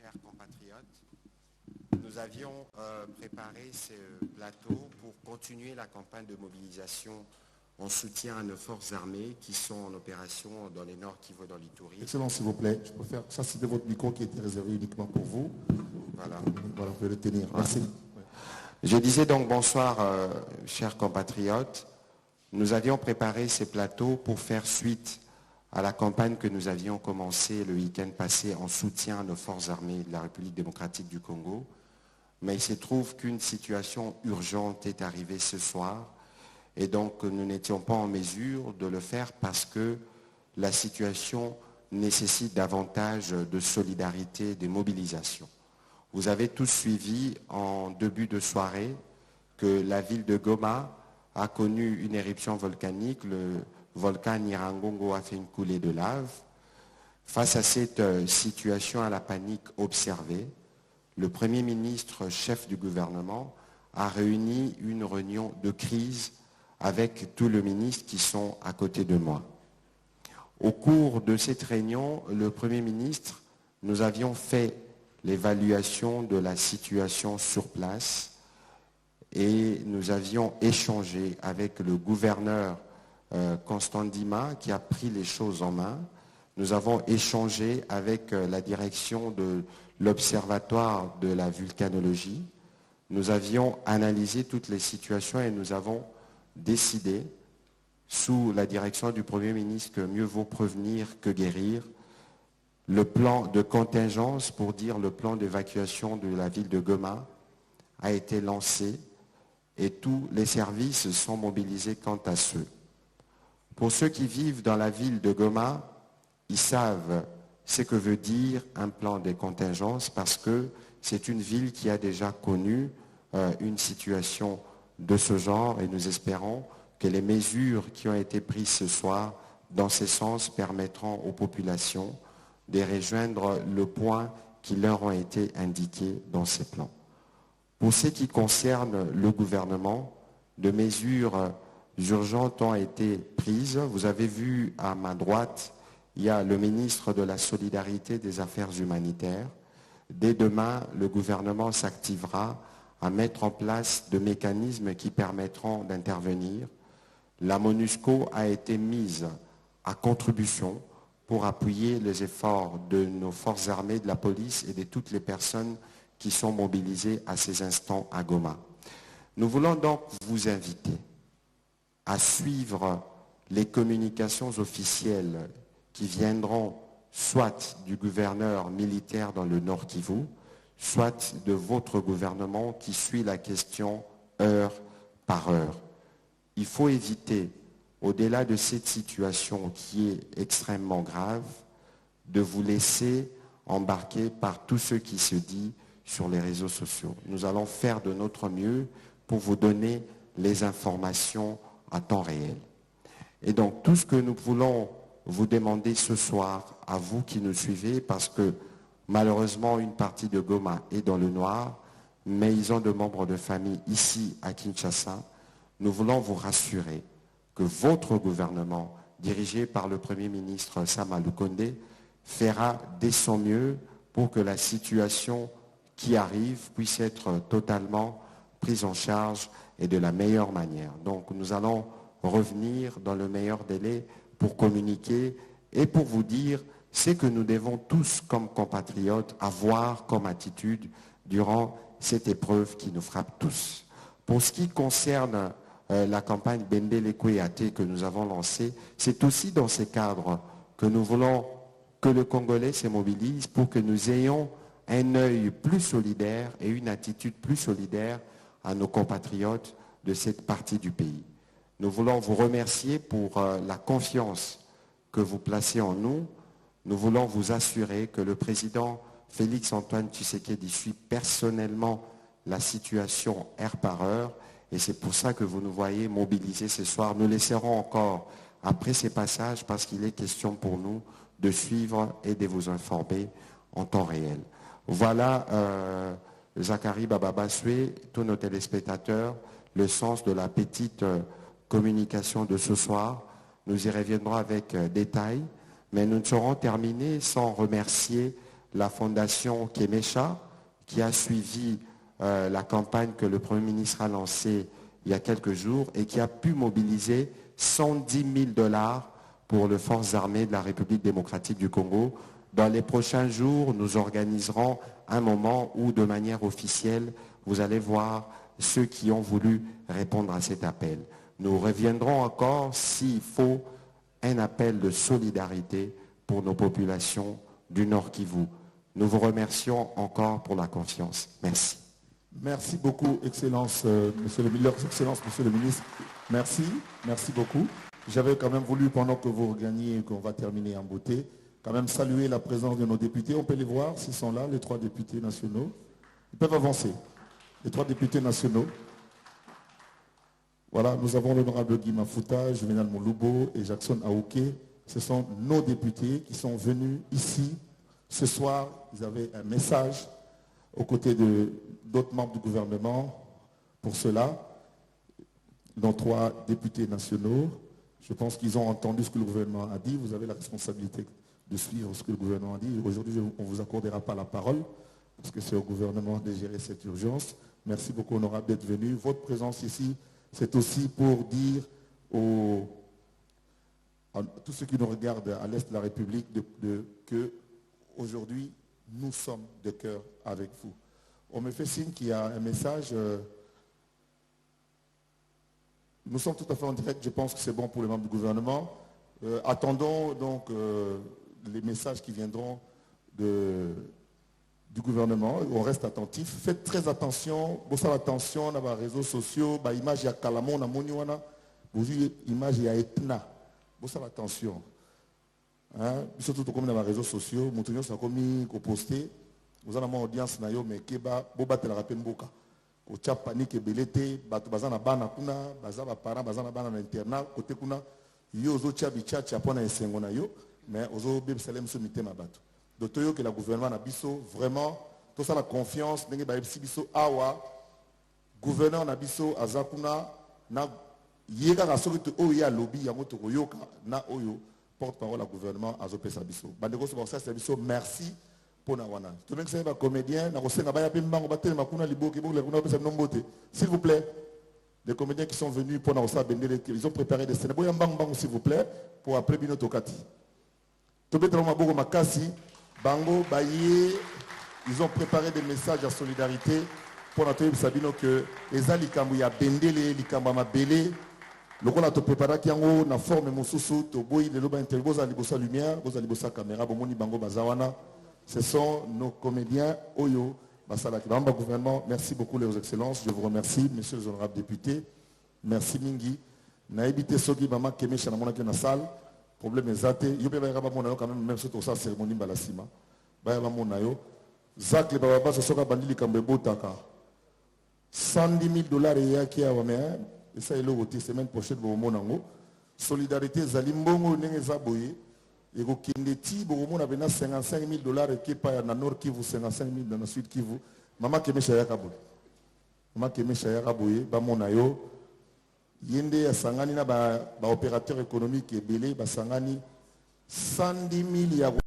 chers compatriotes, nous avions préparé ce plateau pour continuer la campagne de mobilisation en soutien à nos forces armées qui sont en opération dans les Nord Kivu, dans l'Ituri. Excellence, s'il vous plaît, je préfère. Ça, c'était votre micro qui était réservé uniquement pour vous. Voilà. Voilà, vous pouvez le tenir. Merci. Je disais donc bonsoir, chers compatriotes. Nous avions préparé ces plateaux pour faire suite à la campagne que nous avions commencée le week-end passé en soutien à nos forces armées de la République démocratique du Congo. Mais il se trouve qu'une situation urgente est arrivée ce soir et donc nous n'étions pas en mesure de le faire parce que la situation nécessite davantage de solidarité, de mobilisation. Vous avez tous suivi en début de soirée que la ville de Goma a connu une éruption volcanique. Le volcan Nyiragongo a fait une coulée de lave. Face à cette situation, à la panique observée, le Premier ministre, chef du gouvernement, a réuni une réunion de crise avec tous les ministres qui sont à côté de moi. Au cours de cette réunion, le Premier ministre, nous avions fait l'évaluation de la situation sur place et nous avions échangé avec le gouverneur Constant Ndima qui a pris les choses en main. Nous avons échangé avec la direction de l'Observatoire de la vulcanologie. Nous avions analysé toutes les situations et nous avons décidé, sous la direction du Premier ministre, que mieux vaut prévenir que guérir. Le plan de contingence, pour dire le plan d'évacuation de la ville de Goma, a été lancé et tous les services sont mobilisés quant à ceux. Pour ceux qui vivent dans la ville de Goma, ils savent ce que veut dire un plan de contingence parce que c'est une ville qui a déjà connu une situation de ce genre et nous espérons que les mesures qui ont été prises ce soir dans ce sens permettront aux populations de rejoindre le point qui leur ont été indiqués dans ces plans. Pour ce qui concerne le gouvernement, de mesures urgentes ont été prises. Vous avez vu à ma droite, il y a le ministre de la Solidarité et des Affaires humanitaires. Dès demain, le gouvernement s'activera à mettre en place de mécanismes qui permettront d'intervenir. La MONUSCO a été mise à contribution pour appuyer les efforts de nos forces armées, de la police et de toutes les personnes qui sont mobilisées à ces instants à Goma. Nous voulons donc vous inviter à suivre les communications officielles qui viendront soit du gouverneur militaire dans le Nord Kivu, soit de votre gouvernement qui suit la question heure par heure. Il faut éviter, au-delà de cette situation qui est extrêmement grave, de vous laisser embarquer par tout ce qui se dit sur les réseaux sociaux. Nous allons faire de notre mieux pour vous donner les informations à temps réel. Et donc, tout ce que nous voulons vous demander ce soir, à vous qui nous suivez, parce que malheureusement, une partie de Goma est dans le noir, mais ils ont de membres de famille ici à Kinshasa. Nous voulons vous rassurer que votre gouvernement, dirigé par le Premier ministre Sama Lukonde, fera de son mieux pour que la situation qui arrive puisse être totalement prise en charge et de la meilleure manière. Donc nous allons revenir dans le meilleur délai pour communiquer et pour vous dire ce que nous devons tous comme compatriotes avoir comme attitude durant cette épreuve qui nous frappe tous. Pour ce qui concerne la campagne Bendele Kouyaté que nous avons lancée, c'est aussi dans ce cadre que nous voulons que le Congolais se mobilise pour que nous ayons un œil plus solidaire et une attitude plus solidaire à nos compatriotes de cette partie du pays. Nous voulons vous remercier pour la confiance que vous placez en nous. Nous voulons vous assurer que le président Félix-Antoine Tshisekedi suit personnellement la situation heure par heure et c'est pour ça que vous nous voyez mobilisés ce soir. Nous laisserons encore après ces passages parce qu'il est question pour nous de suivre et de vous informer en temps réel. Voilà, Zachary Bababasoué, tous nos téléspectateurs, le sens de la petite communication de ce soir. Nous y reviendrons avec détail, mais nous ne serons terminés sans remercier la fondation Kemesha, qui a suivi la campagne que le Premier ministre a lancée il y a quelques jours et qui a pu mobiliser 110 000 $ pour les forces armées de la République démocratique du Congo. Dans les prochains jours, nous organiserons un moment où, de manière officielle, vous allez voir ceux qui ont voulu répondre à cet appel. Nous reviendrons encore, s'il faut, un appel de solidarité pour nos populations du Nord Kivu. Nous vous remercions encore pour la confiance. Merci. Merci beaucoup, Excellence, Monsieur le Ministre. Merci, merci beaucoup. J'avais quand même voulu, pendant que vous regagnez, qu'on va terminer en beauté, quand même saluer la présence de nos députés. On peut les voir, s'ils sont là, les 3 députés nationaux. Ils peuvent avancer. Les 3 députés nationaux. Voilà, nous avons l'honorable Guy Mafuta, Juvenal Molubo et Jackson Aouké. Ce sont nos députés qui sont venus ici. Ce soir, ils avaient un message aux côtés d'autres membres du gouvernement pour cela, dont 3 députés nationaux. Je pense qu'ils ont entendu ce que le gouvernement a dit. Vous avez la responsabilité de suivre ce que le gouvernement a dit. Aujourd'hui, on ne vous accordera pas la parole parce que c'est au gouvernement de gérer cette urgence. Merci beaucoup, honorable, d'être venu. Votre présence ici, c'est aussi pour dire à tous ceux qui nous regardent à l'Est de la République que aujourd'hui, nous sommes de cœur avec vous. On me fait signe qu'il y a un message. Nous sommes tout à fait en direct. Je pense que c'est bon pour les membres du gouvernement. Attendons donc les messages qui viendront du gouvernement. On reste attentif. Faites très attention. Vous savez attention dans les réseaux sociaux. Image ya Kalamon, na Moniwana. Vous avez image ya Etna. Vous savez attention. Surtout comme dans les réseaux sociaux. Moutounion ça comme posté. Vous avez une audience na yo mais keba boba la rappel mboka. Ko tcha panique belete batu bazana bana kuna bazaba parents bazana bana na internat côté kuna yo zo tcha bichacha pona esengo na yo mais ozo bebsalem so mitema batu. Dotoyo que la gouvernement na biso vraiment tout ça la confiance ndenge ba biso awa gouverneur na biso azakuna na yega ka soki o ya lobby yango to koyoka na oyo porte-parole à gouvernement azopesa biso. Bandeko so ça c'est biso merci. S'il vous plaît, les comédiens qui sont venus pour ils ont préparé des scènes. S'il vous plaît, pour après Bino Tokati. Ils ont préparé des messages à solidarité pour notre Sabino que les alikambu ya bendele, likamba bele. Le qu'on a te préparé qui en na forme mosusu, to boy le loba interview, vous allez bosser lumière, vous allez bosser caméra, bomoni bango bazawana. Ce sont nos comédiens Oyo, Basalaki. Bamba gouvernement, merci beaucoup les excellences. Je vous remercie, messieurs les honorables députés. Merci Mingi. Naïbité Sogi Bama Kemesha Namona qui est dans la salle. Problème est zaté. Yo peut pas mon quand même sur toute sa cérémonie balasima. Ba ba mon ayo. Zak le baba ce soka bandili kambebo taka. 110 000 $ et qui a wame. Et ça est le voté semaine prochaine pour mon ango. Solidarité Zalimbongo nenge zaboye. Et au Kindeti, on a 55 000 $ et qui est dans le Nord Kivu, 55 000 dans le Sud Kivu. Maman Keme Chayakaboye. Maman Keme Chayakaboye, Bamonayo. Yende a Sangani, opérateur économique et belé, Basangani, 110 000 €